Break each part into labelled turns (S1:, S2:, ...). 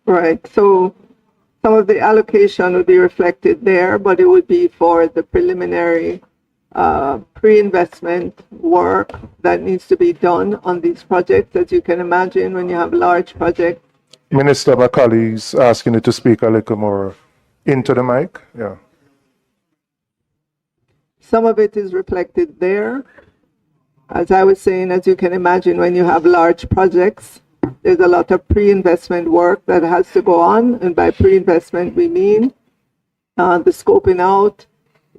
S1: Right. So some of the allocation would be reflected there, but it would be for the preliminary pre-investment work that needs to be done on these projects. As you can imagine, when you have large projects.
S2: Minister, my colleagues asking you to speak a little more into the mic. Yeah.
S1: Some of it is reflected there. As I was saying, as you can imagine, when you have large projects, there's a lot of pre-investment work that has to go on. And by pre-investment, we mean the scoping out,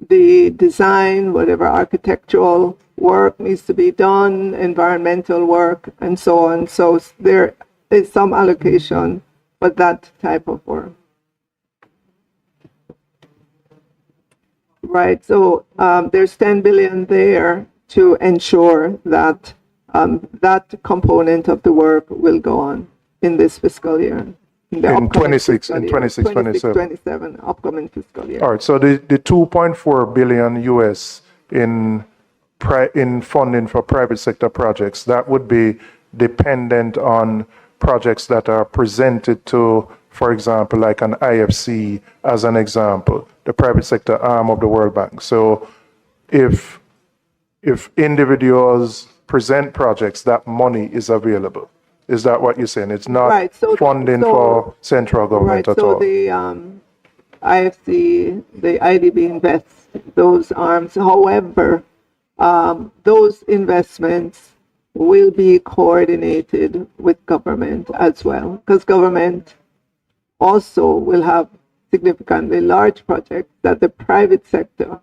S1: the design, whatever architectural work needs to be done, environmental work, and so on. So there is some allocation for that type of work. Right, so there's 10 billion there to ensure that that component of the work will go on in this fiscal year.
S2: In 27,
S1: upcoming fiscal year.
S2: All right, so the 2.4 billion US in funding for private sector projects, that would be dependent on projects that are presented to, for example, like an IFC as an example, the private sector arm of the World Bank. So if individuals present projects, that money is available. Is that what you're saying? It's not
S1: right,
S2: funding for central government
S1: right,
S2: at all?
S1: So the IFC, the IDB invests those arms. However, those investments will be coordinated with government as well, because government also will have significantly large projects that the private sector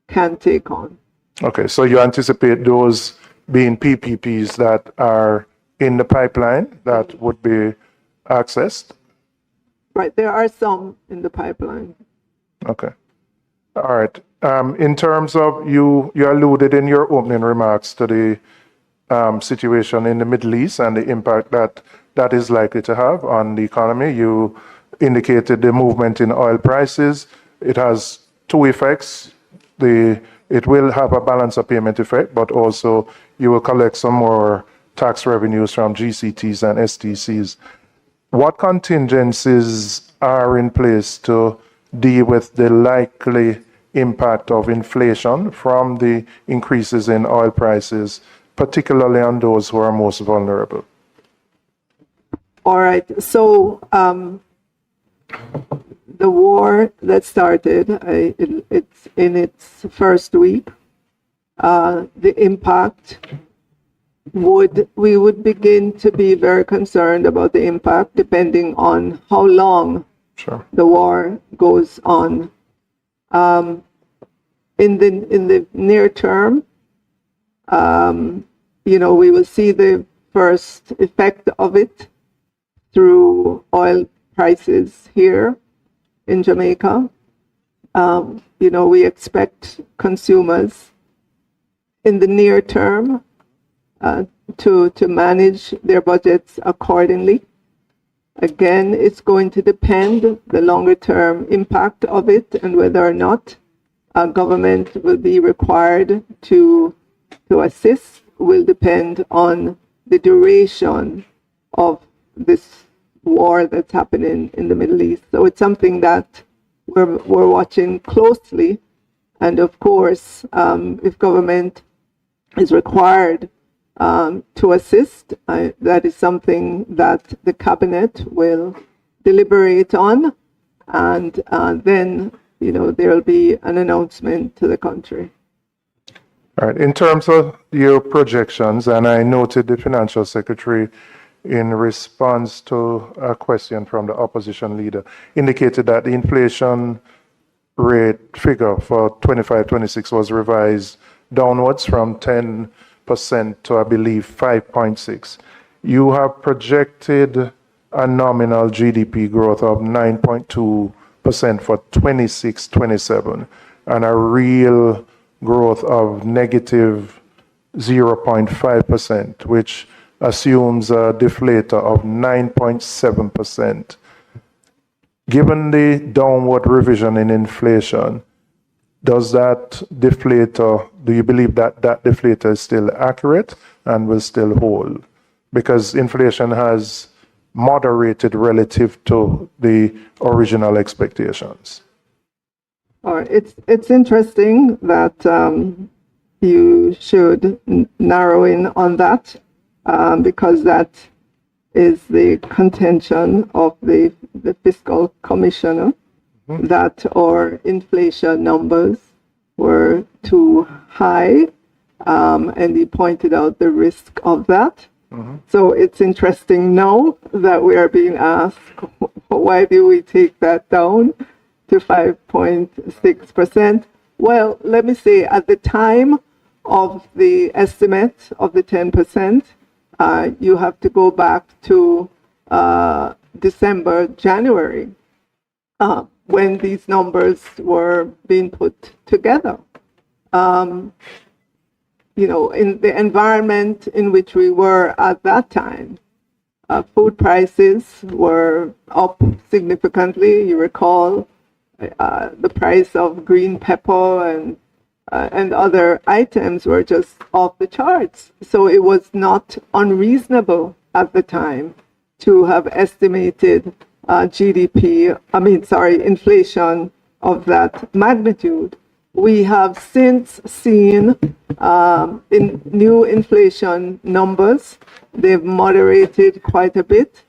S1: can take on.
S2: Okay, so you anticipate those being PPPs that are in the pipeline that would be accessed?
S1: Right, there are some in the pipeline.
S2: Okay. All right. In terms of, you alluded in your opening remarks to the situation in the Middle East and the impact that is likely to have on the economy. You indicated the movement in oil prices. It has two effects. It will have a balance of payment effect, but also you will collect some more tax revenues from GCTs and STCs. What contingencies are in place to deal with the likely impact of inflation from the increases in oil prices, particularly on those who are most vulnerable?
S1: All right. So the war that started, it's in its first week. The impact we would begin to be very concerned about the impact depending on how long the war goes on. In the near term, we will see the first effect of it through oil prices here in Jamaica. We expect consumers in the near term to manage their budgets accordingly. Again, it's going to depend the longer term impact of it and whether or not government will be required to assist will depend on the duration of this war that's happening in the Middle East. So it's something that we're watching closely. And of course, if government is required to assist, that is something that the cabinet will deliberate on, and then there will be an announcement to the country.
S2: All right. In terms of your projections, and I noted the financial secretary in response to a question from the opposition leader indicated that the inflation rate figure for 25-26 was revised downwards from 10% to, I believe, 5.6. You have projected a nominal GDP growth of 9.2% for 26-27 and a real growth of negative 0.5%, which assumes a deflator of 9.7%. Given the downward revision in inflation, does that deflator, do you believe that that deflator is still accurate and will still hold? Because inflation has moderated relative to the original expectations?
S1: It's interesting that you should narrow in on that because that is the contention of the fiscal commissioner, that our inflation numbers were too high, and he pointed out the risk of that. So it's interesting now that we are being asked, why do we take that down to 5.6%? Well, let me say, at the time of the estimate of the 10%, you have to go back to December, January, when these numbers were being put together. You know, in the environment in which we were at that time, food prices were up significantly. You recall the price of green pepper and other items were just off the charts. So it was not unreasonable at the time to have estimated inflation of that magnitude. We have since seen in new inflation numbers, they've moderated quite a bit.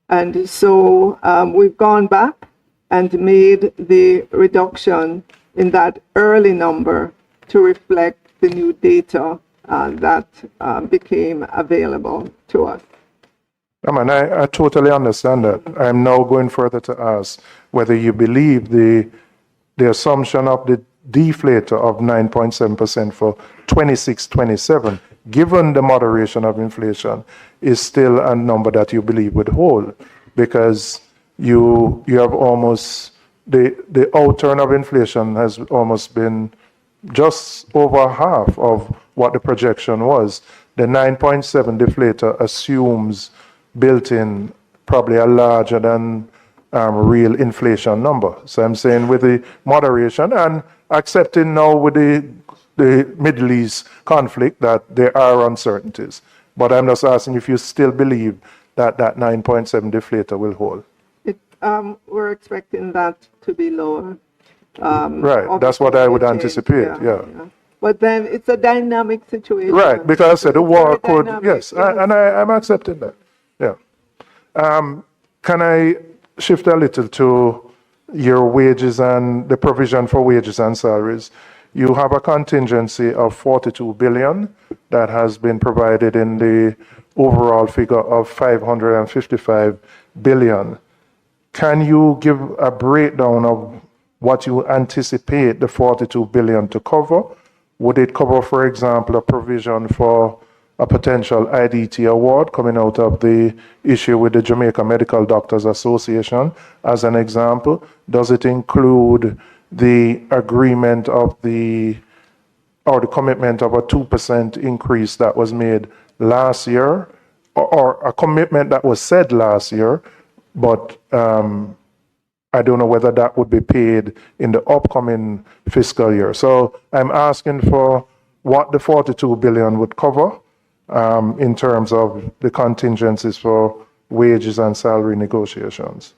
S1: And so we've gone back and made the reduction in that early number to reflect the new data that became available to us.
S2: I totally understand that. I'm now going further to ask whether you believe the assumption of the deflator of 9.7% for 26-27, given the moderation of inflation, is still a number that you believe would hold, because you have almost the outturn of inflation has almost been just over half of what the projection was. The 9.7 deflator assumes built in probably a larger than real inflation number. So I'm saying with the moderation and accepting now with the Middle East conflict that there are uncertainties. But I'm just asking if you still believe that 9.7 deflator will hold.
S1: We're expecting that to be lower.
S2: Right, that's what I would anticipate, yeah.
S1: But then it's a dynamic situation.
S2: Right, because I said the war could, yes, I'm accepting that, yeah. Can I shift a little to your wages and the provision for wages and salaries? You have a contingency of 42 billion that has been provided in the overall figure of 555 billion. Can you give a breakdown of what you anticipate the 42 billion to cover? Would it cover, for example, a provision for a potential IDT award coming out of the issue with the Jamaica Medical Doctors Association, as an example? Does it include the agreement of the commitment of a 2% increase that was made last year, or a commitment that was said last year, but I don't know whether that would be paid in the upcoming fiscal year. So I'm asking for what the 42 billion would cover in terms of the contingencies for wages and salary negotiations.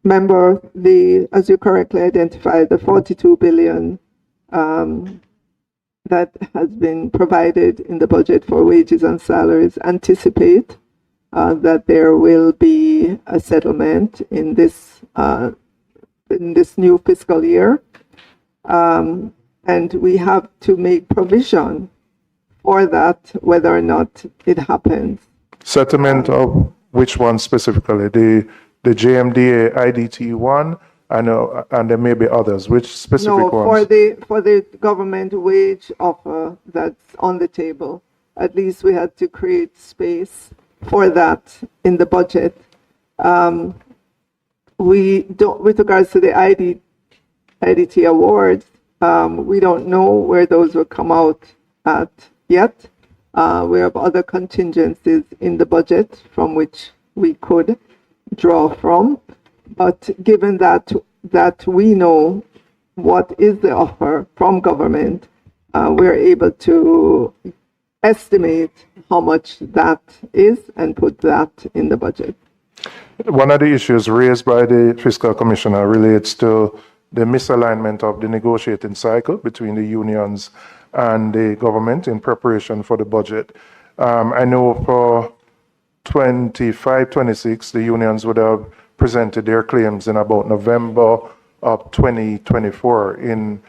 S1: Member, as you correctly identified, the 42 billion that has been provided in the budget for wages and salaries anticipate that there will be a settlement in this new fiscal year, and we have to make provision for that, whether or not it happens.
S2: Settlement of which one specifically? The JMDA IDT one, I know, and there may be others. Which specific ones?
S1: For the government wage offer that's on the table. At least we had to create space for that in the budget. We don't, with regards to the IDT awards, we don't know where those will come out at yet. We have other contingencies in the budget from which we could draw from. But given that that we know what is the offer from government, we're able to estimate how much that is and put that in the budget.
S2: One of the issues raised by the fiscal commissioner relates to the misalignment of the negotiating cycle between the unions and the government in preparation for the budget. I know for 25-26, the unions would have presented their claims in about November of 2024 in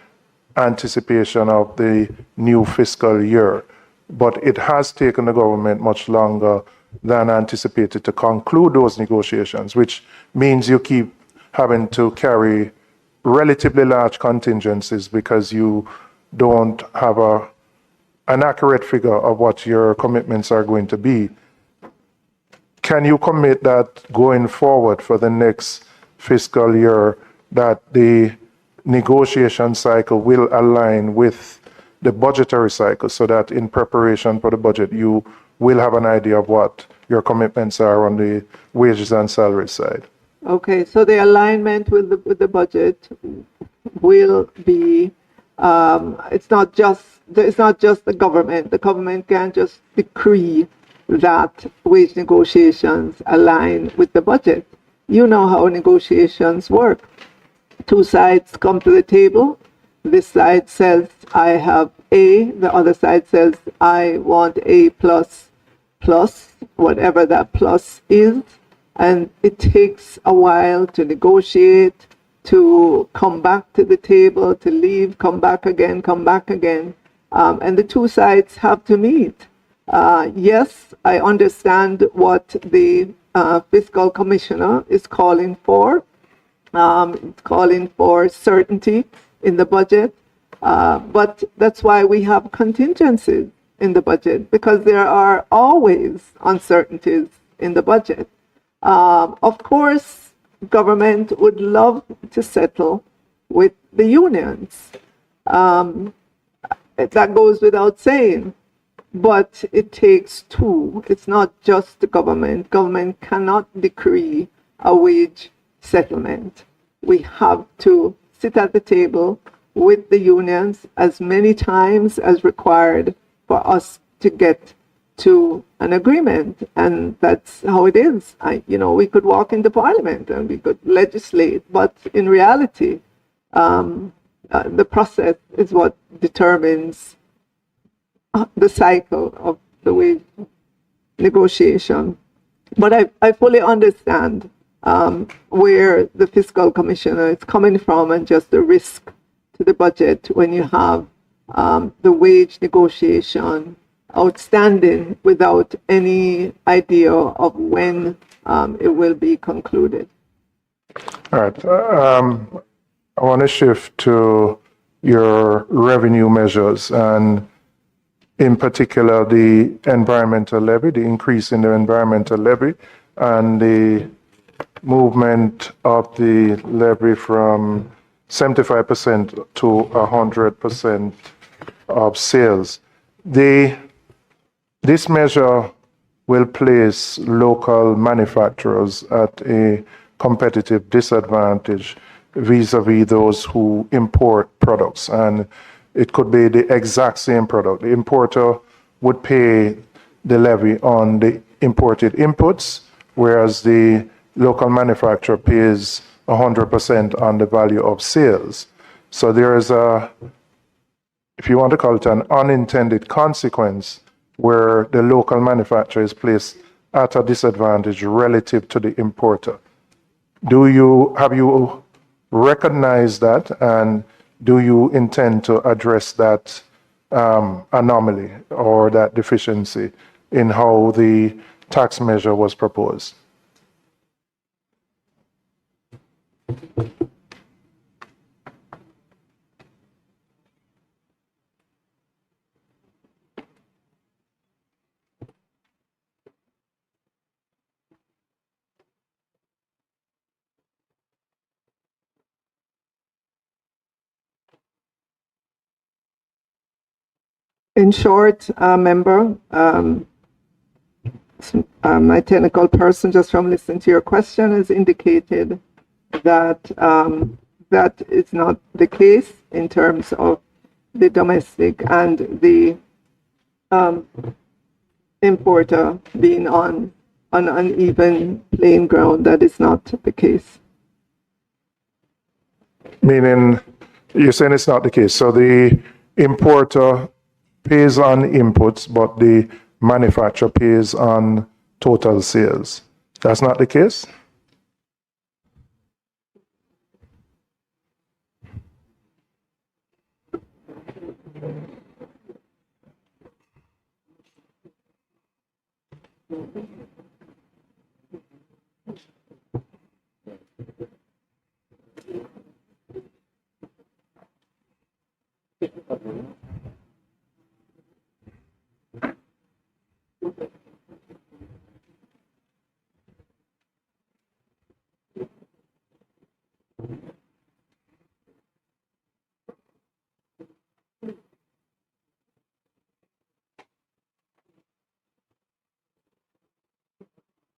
S2: anticipation of the new fiscal year. But it has taken the government much longer than anticipated to conclude those negotiations, which means you keep having to carry relatively large contingencies because you don't have an accurate figure of what your commitments are going to be. Can you commit that going forward for the next fiscal year that the negotiation cycle will align with the budgetary cycle so that in preparation for the budget you will have an idea of what your commitments are on the wages and salary side?
S1: Okay, so the alignment with the budget will be, it's not just the government. The government can't just decree that wage negotiations align with the budget. You know how negotiations work. Two sides come to the table. This side says, I have A. The other side says, I want A plus, whatever that plus is. And it takes a while to negotiate, to come back to the table, to leave, come back again. And the two sides have to meet. Yes, I understand what the fiscal commissioner is calling for. It's calling for certainty in the budget. But that's why we have contingencies in the budget, because there are always uncertainties in the budget. Of course, government would love to settle with the unions. That goes without saying. But it takes two. It's not just the government. Government cannot decree a wage settlement. We have to sit at the table with the unions as many times as required for us to get to an agreement. And that's how it is. We could walk into parliament and we could legislate, but in reality, the process is what determines the cycle of the wage negotiation. But I fully understand where the fiscal commissioner is coming from and just the risk to the budget when you have the wage negotiation outstanding without any idea of when it will be concluded.
S2: All right. I want to shift to your revenue measures, and in particular the environmental levy, the increase in the environmental levy, and the movement of the levy from 75% to 100% of sales. This measure will place local manufacturers at a competitive disadvantage vis-a-vis those who import products. And it could be the exact same product. The importer would pay the levy on the imported inputs, whereas the local manufacturer pays 100% on the value of sales. So there is if you want to call it an unintended consequence, where the local manufacturer is placed at a disadvantage relative to the importer. Have you recognized that, and do you intend to address that anomaly or that deficiency in how the tax measure was proposed?
S1: In short, member, my technical person, just from listening to your question, has indicated that that is not the case in terms of the domestic and the importer being on an uneven playing ground. That is not the case.
S2: Meaning, you're saying it's not the case. So the importer pays on inputs, but the manufacturer pays on total sales. That's not the case?